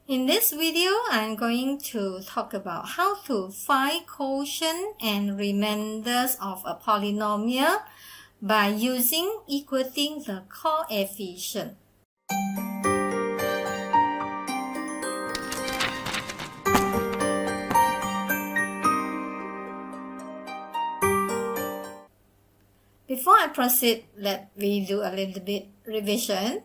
In this video, I'm going to talk about how to find quotient and remainders of a polynomial by using equating the coefficient. Before I proceed, let me do a little bit revision.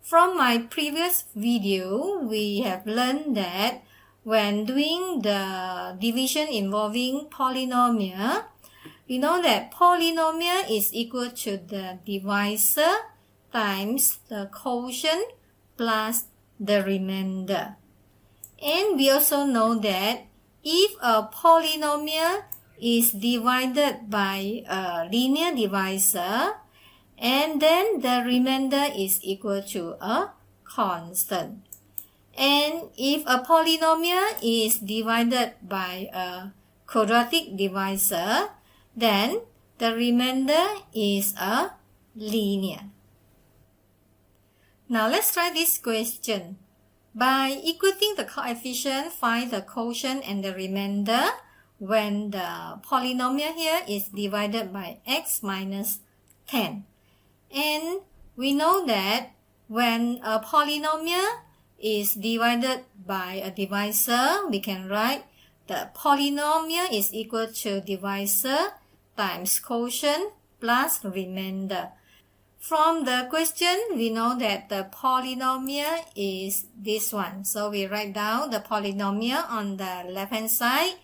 From my previous video, we have learned that when doing the division involving polynomial, we know that polynomial is equal to the divisor times the quotient plus the remainder. And we also know that if a polynomial is divided by a linear divisor, and then the remainder is equal to a constant. And if a polynomial is divided by a quadratic divisor, then the remainder is a linear. Now let's try this question. By equating the coefficient, find the quotient and the remainder when the polynomial here is divided by x minus 10. And we know that when a polynomial is divided by a divisor, we can write the polynomial is equal to divisor times quotient plus remainder. From the question, we know that the polynomial is this one. So we write down the polynomial on the left-hand side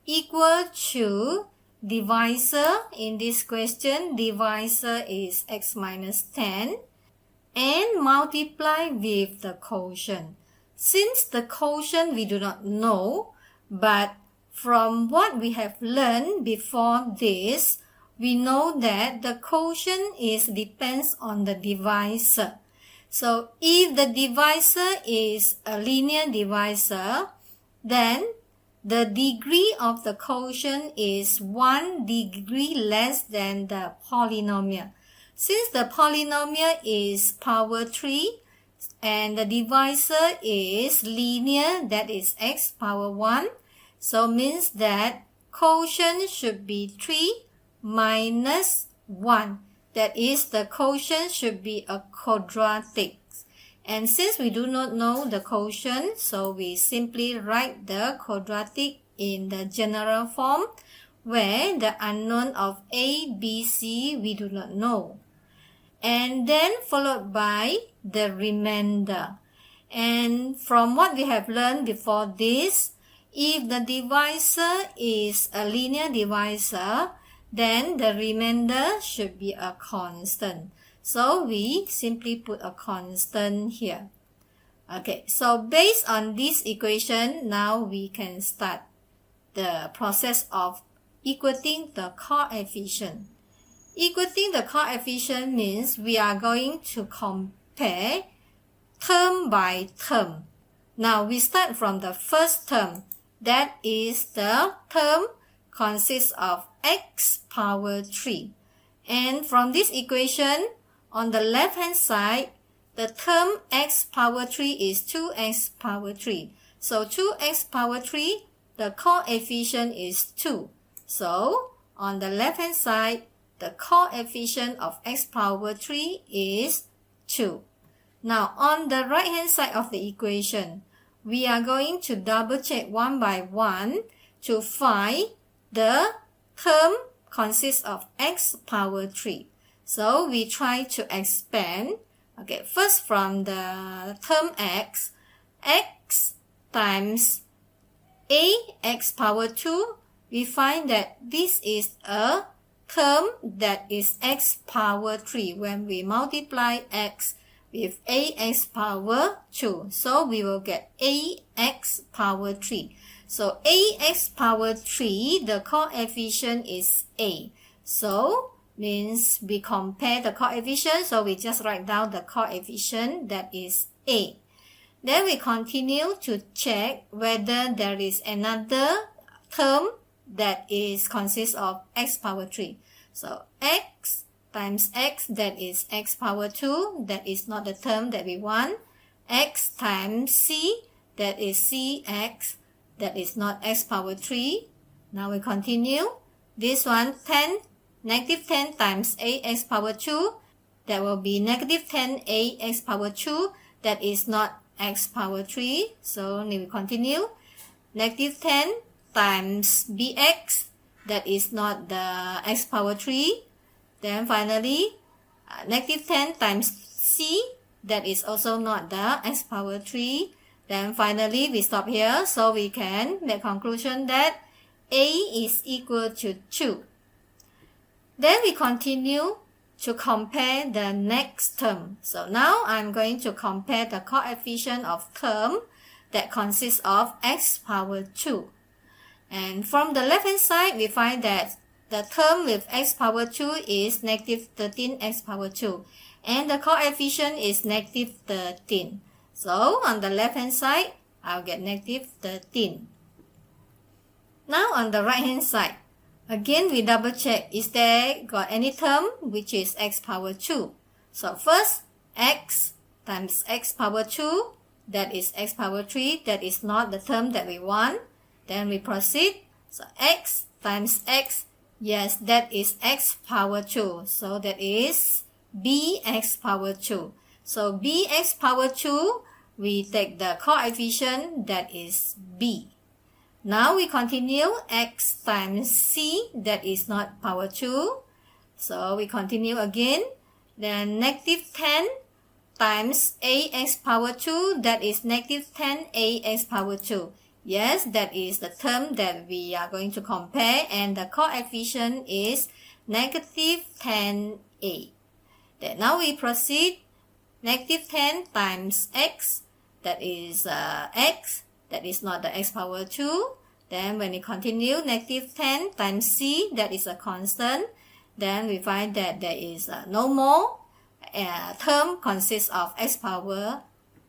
equal to divisor. In this question, divisor is x minus 10 and multiply with the quotient. Since the quotient we do not know, but from what we have learned before this, we know that the quotient depends on the divisor. So if the divisor is a linear divisor, then the degree of the quotient is 1 degree less than the polynomial. Since the polynomial is power 3 and the divisor is linear, that is x power 1, so means that quotient should be 3 minus 1. That is, the quotient should be a quadratic. And since we do not know the quotient, so we simply write the quadratic in the general form where the unknown of a, b, c we do not know. And then followed by the remainder. And from what we have learned before this, if the divisor is a linear divisor, then the remainder should be a constant. So we simply put a constant here. Okay, so based on this equation, now we can start the process of equating the coefficient. Equating the coefficient means we are going to compare term by term. Now we start from the first term. That is the term consists of x power 3. And from this equation, on the left-hand side, the term x power 3 is 2x power 3. So 2x power 3, the coefficient is 2. So on the left-hand side, the coefficient of x power 3 is 2. Now on the right-hand side of the equation, we are going to double-check one by one to find the term consists of x power 3. So we try to expand. Okay, first from the term x times x power 2, we find that this is a term that is x power 3 when we multiply x with ax power 2. So we will get ax power 3. So ax power 3, the coefficient is a. So means we compare the coefficient, so we just write down the coefficient that is a. Then we continue to check whether there is another term that consists of x power 3. So x times x, that is x power 2, that is not the term that we want. X times c, that is cx, that is not x power 3. Now we continue. This one, 10, negative 10 times ax power 2, that will be negative 10 ax power 2, that is not x power 3. So we continue. Negative 10 times bx, that is not the x power 3. Then finally, negative 10 times c, that is also not the x power 3. Then finally, we stop here, so we can make conclusion that a is equal to 2. Then we continue to compare the next term. So now I'm going to compare the coefficient of term that consists of x power 2. And from the left hand side, we find that the term with x power 2 is negative 13x power 2. And the coefficient is negative 13. So on the left hand side, I'll get negative 13. Now on the right hand side, again we double check, is there got any term which is x power 2. So first, x times x power 2, that is x power 3, that is not the term that we want. Then we proceed. So x times x, yes, that is x power 2. So that is bx power 2. So bx power 2, we take the coefficient that is b. Now we continue, x times c, that is not power 2. So we continue again. Then negative 10 times ax power 2, that is negative 10 ax power 2. Yes, that is the term that we are going to compare, and the coefficient is negative 10a. Then now we proceed. Negative 10 times x, that is x, that is not the x power 2. Then when we continue, negative 10 times c, that is a constant. Then we find that there is no more term consists of x power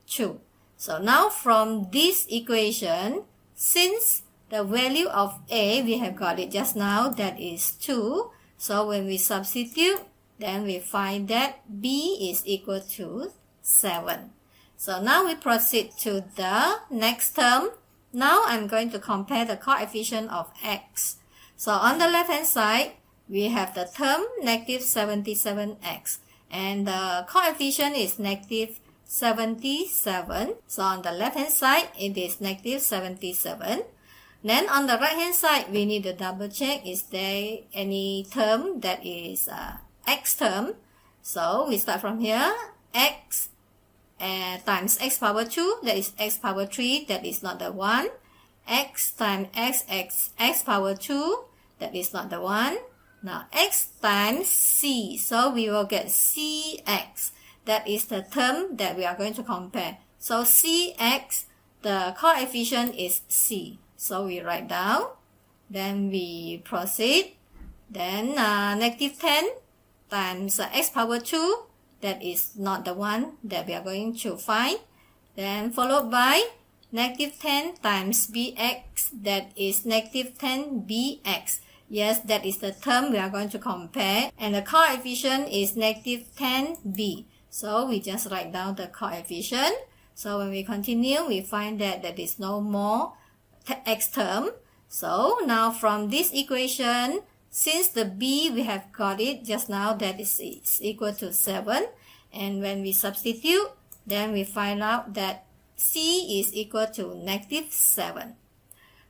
2. So now from this equation, since the value of a, we have got it just now, that is 2. So when we substitute, then we find that b is equal to 7. So now we proceed to the next term. Now I'm going to compare the coefficient of x. So on the left hand side, we have the term negative 77x. And the coefficient is negative 77. So on the left hand side, it is negative 77. Then on the right hand side, we need to double check, is there any term that is x term. So we start from here, x times x power 2, that is x power 3, that is not the one. X times x power 2, that is not the one. Now x times c, so we will get cx. That is the term that we are going to compare. So cx, the coefficient is c. So we write down. Then we proceed. Then negative 10 times x power 2, that is not the one that we are going to find. Then followed by negative 10 times bx, that is negative 10 bx. Yes, that is the term we are going to compare. And the coefficient is negative 10b. So we just write down the coefficient. So when we continue, we find that there is no more x term. So now from this equation, since the b we have got it just now, that is equal to 7. And when we substitute, then we find out that c is equal to negative 7.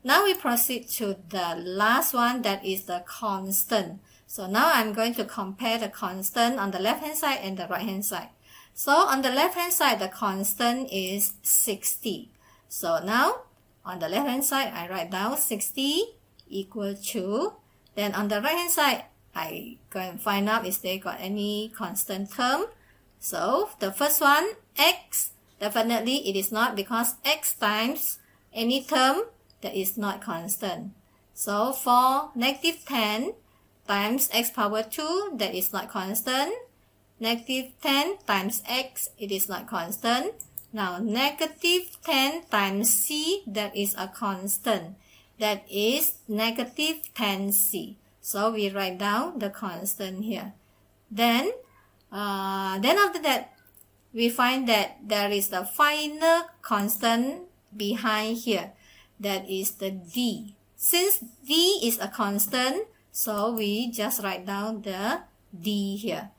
Now we proceed to the last one, that is the constant. So now I'm going to compare the constant on the left hand side and the right hand side. So on the left hand side, the constant is 60. So now on the left hand side, I write down 60 equal to, then on the right hand side, I go and find out if they got any constant term. So the first one, x, definitely it is not, because x times any term that is not constant. So for negative 10 times x power 2, that is not constant. Negative 10 times x, it is not constant. Now negative 10 times c, that is a constant. That is negative 10c. So we write down the constant here. Then after that, we find that there is the final constant behind here. That is the d. Since d is a constant, so we just write down the d here.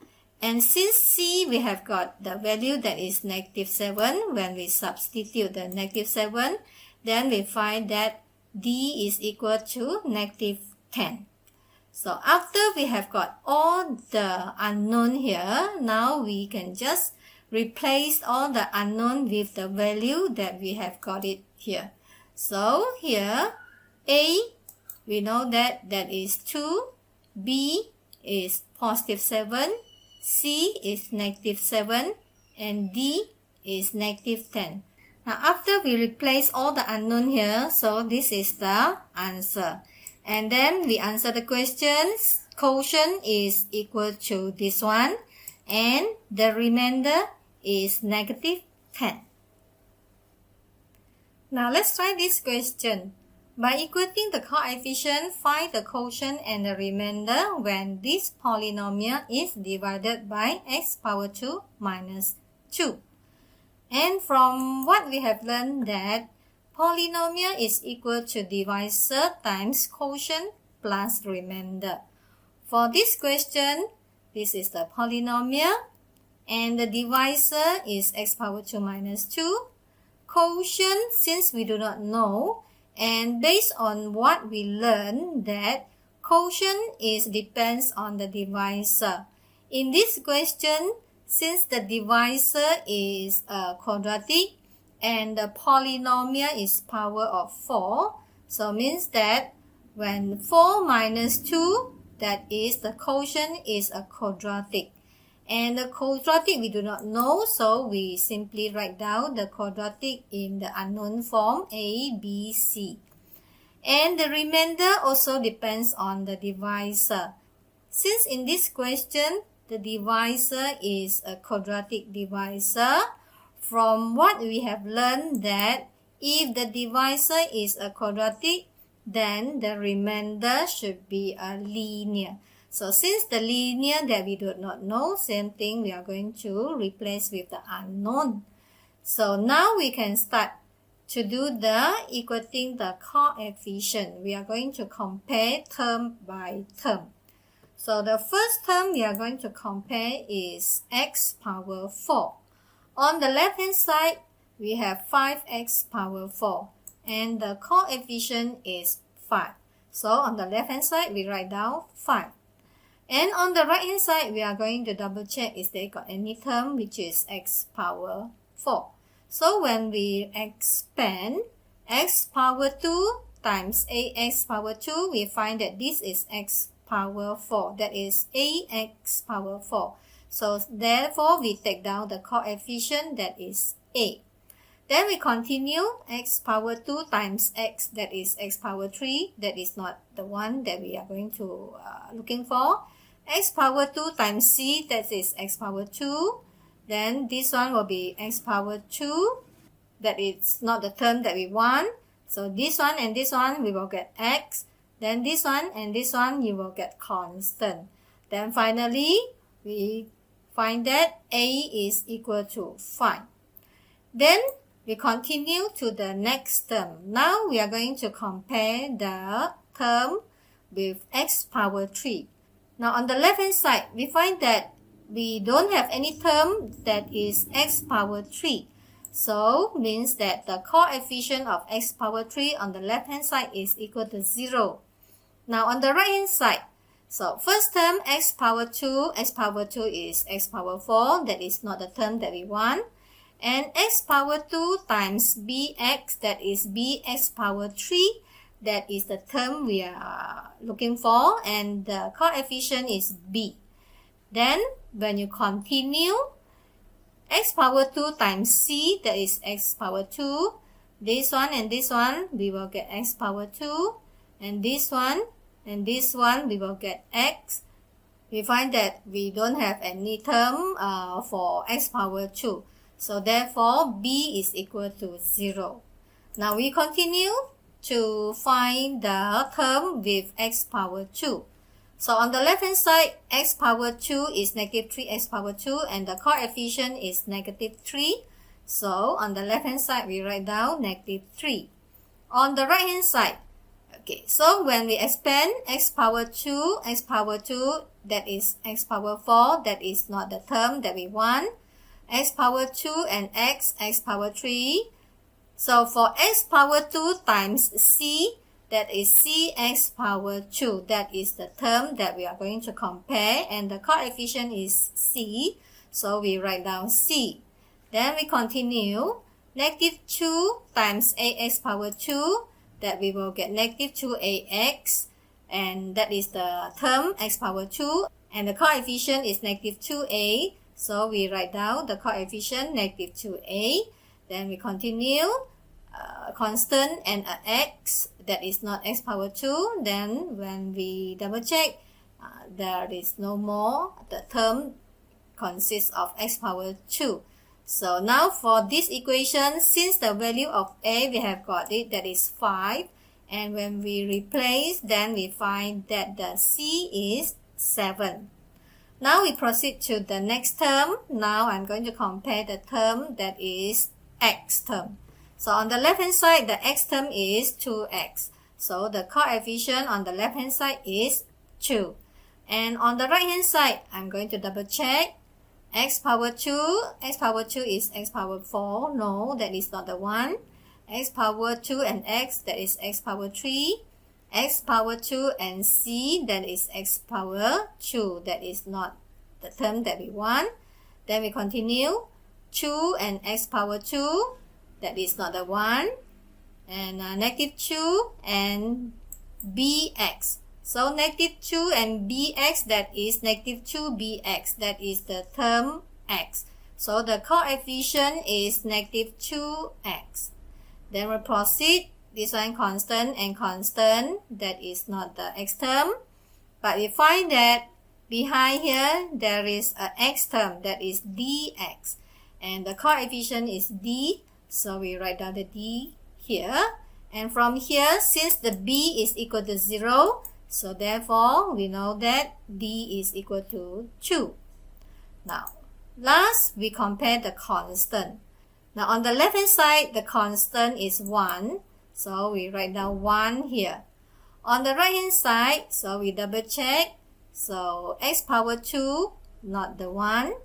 And since c, we have got the value that is negative 7. When we substitute the negative 7, then we find that d is equal to negative 10. So after we have got all the unknown here, now we can just replace all the unknown with the value that we have got it here. So here, a, we know that is 2, b is positive 7, c is negative 7, and d is negative 10. Now after we replace all the unknown here, so this is the answer. And then we answer the questions. Quotient is equal to this one, and the remainder is negative 10. Now let's try this question. By equating the coefficient, find the quotient and the remainder when this polynomial is divided by x power 2 minus 2. And from what we have learned that polynomial is equal to divisor times quotient plus remainder. For this question, this is the polynomial, and the divisor is x power 2 minus 2. Quotient, since we do not know, and based on what we learned, that quotient depends on the divisor. In this question, since the divisor is quadratic and the polynomial is power of 4, so means that when 4 minus 2, that is the quotient is a quadratic. And the quadratic we do not know, so we simply write down the quadratic in the unknown form a, b, c. And the remainder also depends on the divisor. Since in this question, the divisor is a quadratic divisor, from what we have learned that if the divisor is a quadratic, then the remainder should be a linear. So since the linear that we do not know, same thing we are going to replace with the unknown. So now we can start to do the equating the coefficient. We are going to compare term by term. So the first term we are going to compare is x power 4. On the left hand side, we have 5x power 4 and the coefficient is 5. So on the left hand side, we write down 5. And on the right hand side, we are going to double check is there got any term which is x power 4. So when we expand x power 2 times ax power 2, we find that this is x power 4. That is ax power 4. So therefore, we take down the coefficient that is a. Then we continue x power 2 times x, that is x power 3. That is not the one that we are going to looking for. X power 2 times c, that is x power 2. Then this one will be x power 2. That is not the term that we want. So this one and this one we will get x. Then this one and this one you will get constant. Then finally we find that a is equal to 5. Then we continue to the next term. Now we are going to compare the term with x power 3. Now on the left hand side, we find that we don't have any term that is x power 3. So means that the coefficient of x power 3 on the left hand side is equal to 0. Now on the right hand side, so first term x power 2 is x power 4. That is not the term that we want. And x power 2 times bx, that is bx power 3. That is the term we are looking for, and the coefficient is b. Then when you continue, x power 2 times c, that is x power 2. This one and this one, we will get x power 2. And this one and this one, we will get x. We find that we don't have any term for x power 2. So therefore, b is equal to 0. Now we continue to find the term with x power 2. So on the left hand side, x power 2 is negative 3x power 2 and the coefficient is negative 3. So on the left hand side, we write down -3. On the right hand side, okay, so when we expand x power 2, that is x power 4, that is not the term that we want. X power 2 and x power 3. So for x power 2 times c, that is cx power 2. That is the term that we are going to compare, and the coefficient is c. So we write down c. Then we continue. -2 times ax power 2, that we will get -2ax, and that is the term x power 2, and the coefficient is -2a. So we write down the coefficient -2a. Then we continue. Constant and a x, that is not x power 2. Then when we double check, there is no more. The term consists of x power 2. So now for this equation, since the value of a we have got it, that is 5, and when we replace, then we find that the c is 7. Now we proceed to the next term. Now I'm going to compare the term that is x term. So on the left hand side, the x term is 2x. So the coefficient on the left hand side is 2. And on the right hand side, I'm going to double check. X power 2 is x power 4. No, that is not the one. X power 2 and x, that is x power 3. X power 2 and c, that is x power 2. That is not the term that we want. Then we continue. 2 and x power 2. That is not the one. And -2 and bx. So -2 and bx, that is -2bx. That is the term x. So the coefficient is -2x. Then we proceed. This one constant and constant. That is not the x term. But we find that behind here, there is a x term. That is dx. And the coefficient is d. So we write down the d here. And from here, since the b is equal to 0, so therefore we know that d is equal to 2. Now, last we compare the constant. Now on the left hand side, the constant is 1. So we write down 1 here. On the right hand side, so we double check. So x power 2, not the one.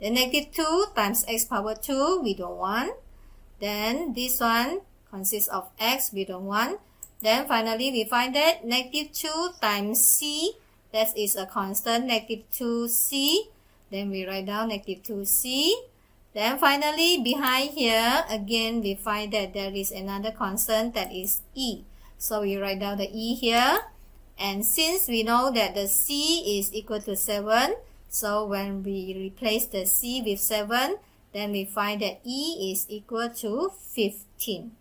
Then -2 times x power 2, we don't want. Then this one consists of x, we don't want. Then finally we find that -2 times c, that is a constant, -2c. Then we write down -2c. Then finally behind here, again we find that there is another constant, that is e. So we write down the e here. And since we know that the c is equal to 7, so when we replace the c with 7, then we find that e is equal to 15.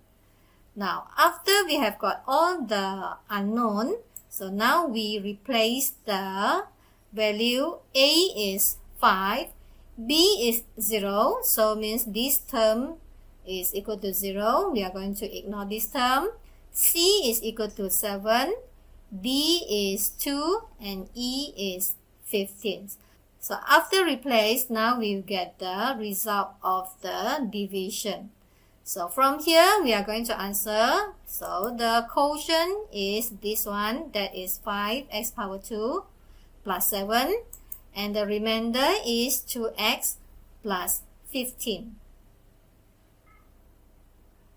Now, after we have got all the unknown, so now we replace the value. A is 5, b is 0, so means this term is equal to 0. We are going to ignore this term. C is equal to 7, d is 2, and e is 15. So after replace, now we get the result of the division. So from here, we are going to answer. So the quotient is this one, that is 5x power 2 plus 7. And the remainder is 2x plus 15.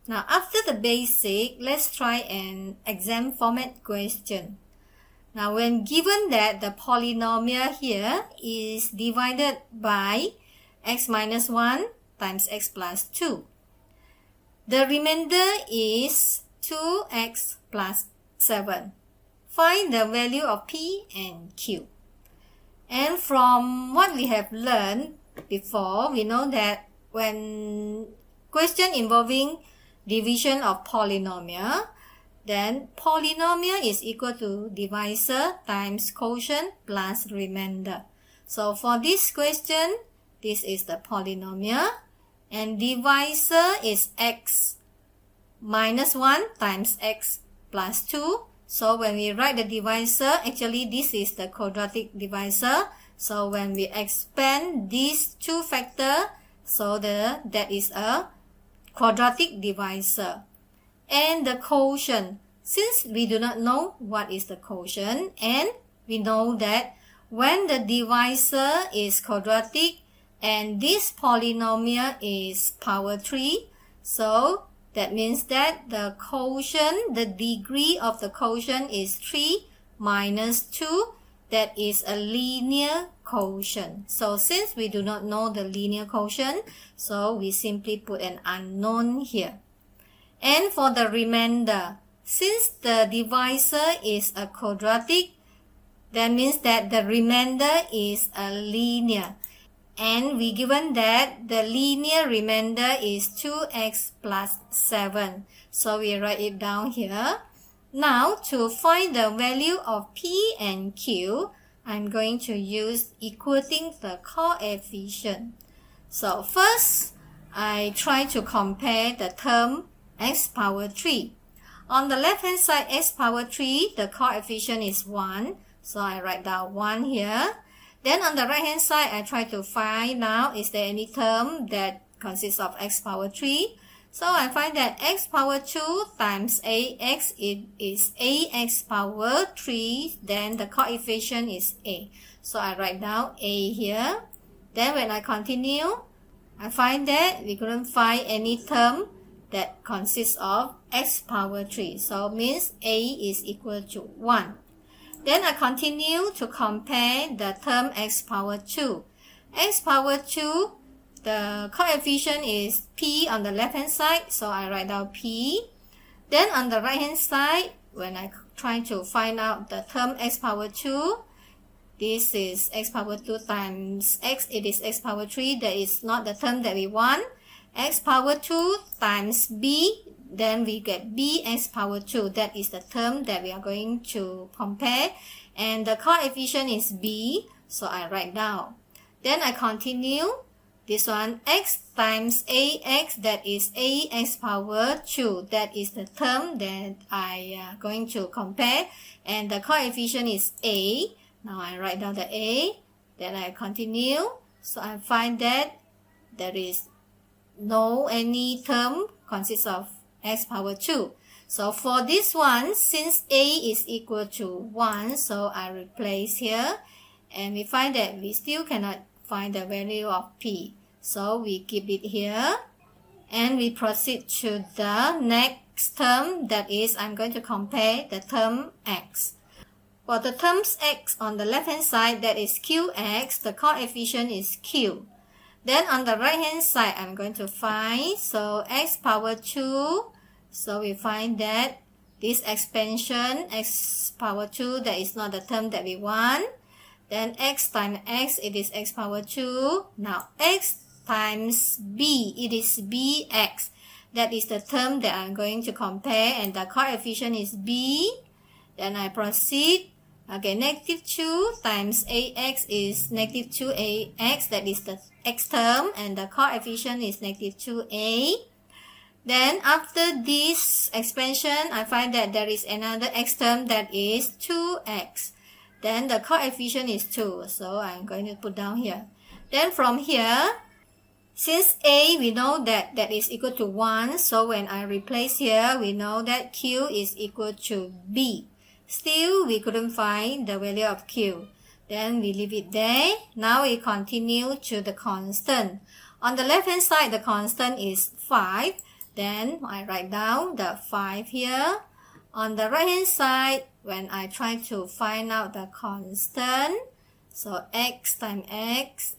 Now after the basic, let's try an exam format question. Now when given that the polynomial here is divided by x minus 1 times x plus 2. The remainder is 2x plus 7. Find the value of p and q. And from what we have learned before, we know that when question involving division of polynomial, then polynomial is equal to divisor times quotient plus remainder. So for this question, this is the polynomial, and divisor is x minus 1 times x plus 2. So when we write the divisor, actually this is the quadratic divisor. So when we expand these two factors, So that is a quadratic divisor. And the quotient, since we do not know what is the quotient, and we know that when the divisor is quadratic and this polynomial is power 3, so that means that the quotient, the degree of the quotient is 3 minus 2. That is a linear quotient. So since we do not know the linear quotient, so we simply put an unknown here. And for the remainder, since the divisor is a quadratic, that means that the remainder is a linear. And we given that the linear remainder is 2x plus 7. So we write it down here. Now to find the value of P and Q, I'm going to use equating the coefficient. So first, I try to compare the term x power 3. On the left hand side, x power 3, the coefficient is 1. So I write down 1 here. Then on the right hand side, I try to find out is there any term that consists of x power 3. So I find that x power 2 times ax, it is ax power 3, then the coefficient is a. So I write down a here. Then when I continue, I find that we couldn't find any term that consists of x power 3. So means a is equal to 1. Then I continue to compare the term x power 2. X power 2, the coefficient is p on the left hand side, so I write down p. Then on the right hand side, when I try to find out the term x power 2, this is x power 2 times x, it is x power 3, that is not the term that we want. X power 2 times b, then we get bx power 2, that is the term that we are going to compare. And the coefficient is b, so I write down. Then I continue. This one, x times ax, that is ax power 2. That is the term that I am going to compare. And the coefficient is a. Now I write down the a. Then I continue. So I find that there is no any term consists of x power 2. So for this one, since a is equal to 1, so I replace here. And we find that we still cannot find the value of p. So we keep it here. And we proceed to the next term, that is I'm going to compare the term x. For the terms x on the left hand side, that is qx, the coefficient is q. Then on the right hand side, I'm going to find, so x power 2, so we find that this expansion, x power 2, that is not the term that we want. Then x times x, it is x power 2. Now x times b, it is bx. That is the term that I'm going to compare, and the coefficient is b. Then I proceed. Okay, negative 2 times ax is negative 2ax, that is the x term, and the coefficient is negative 2a. Then after this expansion, I find that there is another x term that is 2x. Then the coefficient is 2, so I'm going to put down here. Then from here, since a, we know that that is equal to 1, so when I replace here, we know that q is equal to b. Still, we couldn't find the value of q. Then we leave it there. Now we continue to the constant. On the left hand side, the constant is 5. Then I write down the 5 here. On the right hand side, when I try to find out the constant, so x times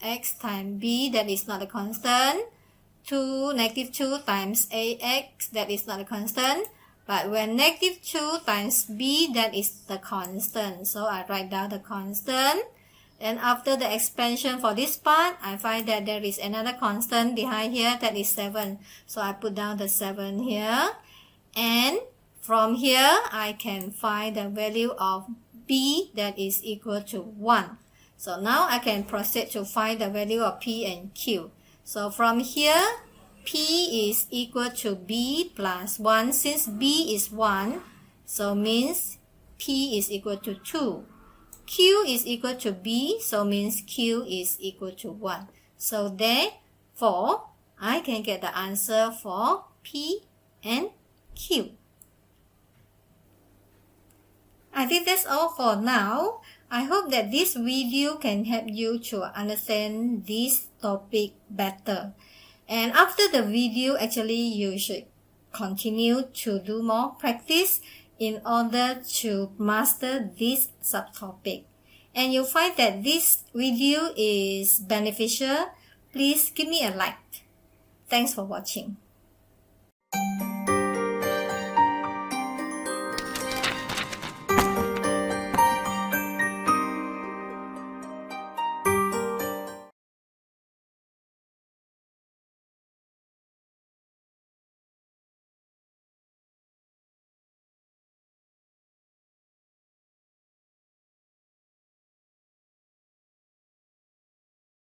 x times b, that is not a constant. Negative 2 times ax, that is not a constant. But when negative 2 times b, that is the constant. So I write down the constant. Then after the expansion for this part, I find that there is another constant behind here, that is 7. So I put down the 7 here. And from here, I can find the value of b, that is equal to 1. So now I can proceed to find the value of p and q. So from here, p is equal to b plus 1. Since b is 1, so means p is equal to 2. Q is equal to b, so means q is equal to 1. So there, 4, I can get the answer for P and Q. I think that's all for now. I hope that this video can help you to understand this topic better. And after the video, actually you should continue to do more practice in order to master this subtopic. And you find that this video is beneficial, please give me a like. Thanks for watching.